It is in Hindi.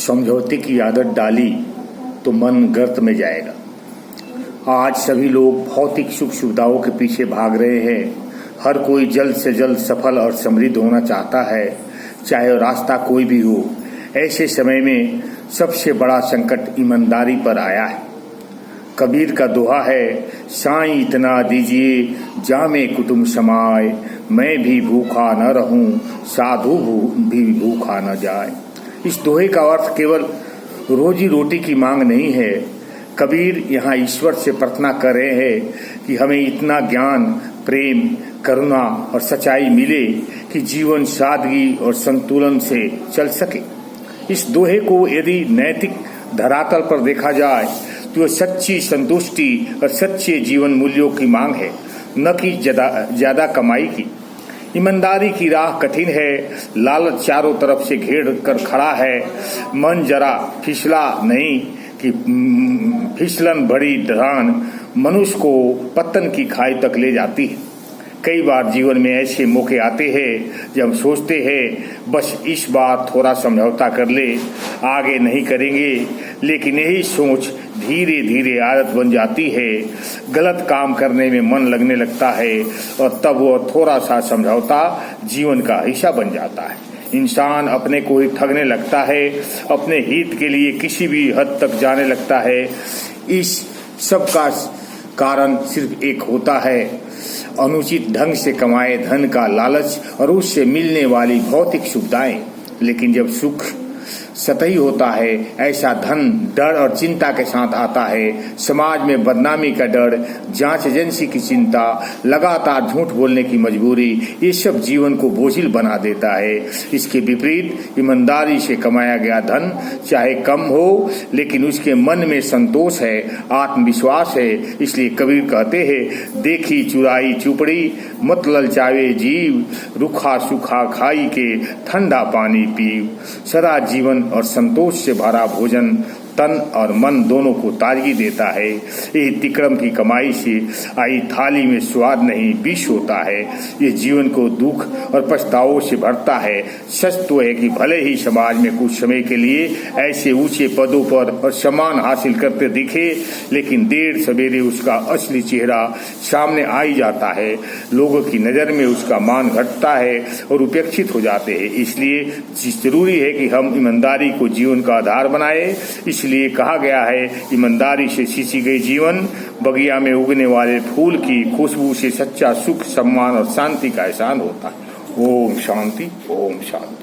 समझौते की आदत डाली तो मन गर्त में जाएगा। आज सभी लोग भौतिक सुख सुविधाओं के पीछे भाग रहे हैं। हर कोई जल्द से जल्द सफल और समृद्ध होना चाहता है, चाहे रास्ता कोई भी हो। ऐसे समय में सबसे बड़ा संकट ईमानदारी पर आया है। कबीर का दोहा है, साईं इतना दीजिए जामे कुटुंब समाए, मैं भी भूखा न रहूं साधु भी भूखा न जाए। इस दोहे का अर्थ केवल रोजी रोटी की मांग नहीं है। कबीर यहाँ ईश्वर से प्रार्थना कर रहे हैं कि हमें इतना ज्ञान, प्रेम, करुणा और सच्चाई मिले कि जीवन सादगी और संतुलन से चल सके। इस दोहे को यदि नैतिक धरातल पर देखा जाए तो सच्ची संतुष्टि और सच्चे जीवन मूल्यों की मांग है, न कि ज्यादा कमाई की। ईमानदारी की राह कठिन है, लालच चारों तरफ से घेर कर खड़ा है। मन जरा फिसला नहीं कि फिसलन भरी ढलान मनुष्य को पतन की खाई तक ले जाती है। कई बार जीवन में ऐसे मौके आते हैं जब हम सोचते हैं बस इस बार थोड़ा समझौता कर ले, आगे नहीं करेंगे, लेकिन यही सोच धीरे धीरे आदत बन जाती है। गलत काम करने में मन लगने लगता है और तब वो थोड़ा सा समझौता जीवन का हिस्सा बन जाता है। इंसान अपने को ही ठगने लगता है, अपने हित के लिए किसी भी हद तक जाने लगता है। इस सब का कारण सिर्फ एक होता है, अनुचित ढंग से कमाए धन का लालच और उससे मिलने वाली भौतिक सुविधाएं। लेकिन जब सुख सतही होता है, ऐसा धन डर और चिंता के साथ आता है। समाज में बदनामी का डर, जांच एजेंसी की चिंता, लगातार झूठ बोलने की मजबूरी, ये सब जीवन को बोझिल बना देता है। इसके विपरीत ईमानदारी से कमाया गया धन चाहे कम हो, लेकिन उसके मन में संतोष है, आत्मविश्वास है। इसलिए कबीर कहते हैं, देखी चुराई चुपड़ी मत ललचावे जीव, रुखा सूखा खाई के ठंडा पानी पीव। सदा जीवन और संतोष से भरा भोजन तन और मन दोनों को ताजगी देता है। ये तिक्रम की कमाई से आई थाली में स्वाद नहीं, विष होता है। ये जीवन को दुख और पछतावों से भरता है। सच तो है कि भले ही समाज में कुछ समय के लिए ऐसे ऊंचे पदों पर और सम्मान हासिल करते दिखे, लेकिन देर सवेरे उसका असली चेहरा सामने आ ही जाता है। लोगों की नज़र में उसका मान घटता है और उपेक्षित हो जाते हैं। इसलिए जरूरी है कि हम ईमानदारी को जीवन का आधार बनाए। इसलिए कहा गया है, ईमानदारी से सींची गई जीवन बगिया में उगने वाले फूल की खुशबू से सच्चा सुख, सम्मान और शांति का एहसास होता है। ओम शांति, ओम शांति।